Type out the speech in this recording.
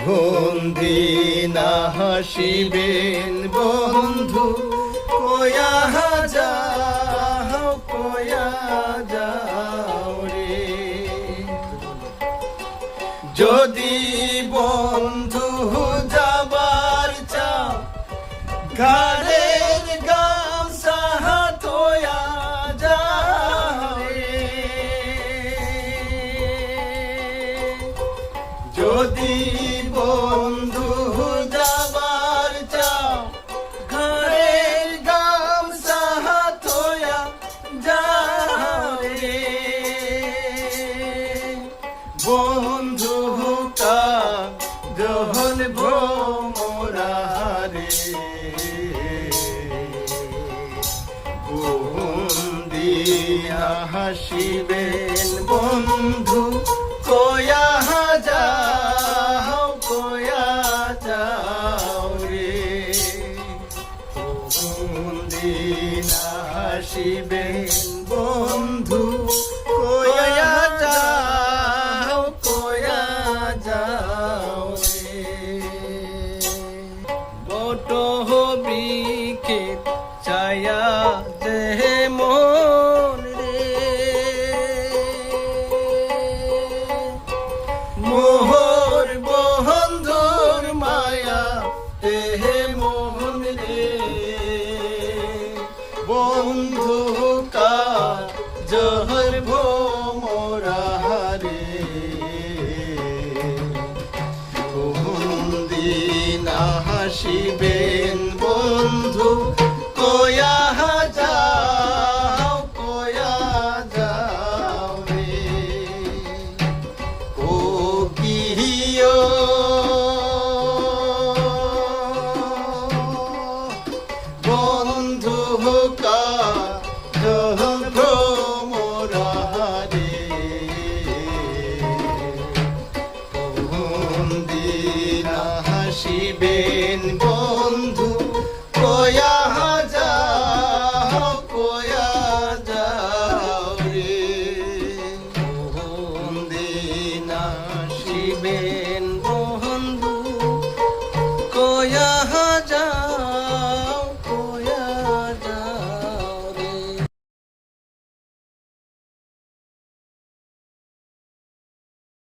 কোন দিন হাসিবেন বন্ধু কয়া যাও রে। যদি বন্ধু যাবার চাও ঘাড়ের গামছা হাতয়া যাও রে। যদি বন্ধু যাবার চাও ঘাড়ের গামছা হাতয়া যাও রে। বন্ধু কাজল ভ্রমরা রে। কোন দিয়া হাসিবেন বন্ধু কয়া যাও রে। কোন দিন হাসিবেন বন্ধু কয়া যাও রে। বট বৃক্ষে ছায়া যে মন রে। মোহর বন্ধুর মায়া দেহে মোহন রে। বন্ধু কাজল ভ্রমরা রে। কোন দিন হাসিবেন বন্ধু কয়া যাও রে। কোকিও বন্ধু কাজল ভ্রমরা রে। কোন দিন হাসিবেন বন্ধু কয়া যাও রে। কোন দিন হাসিবেন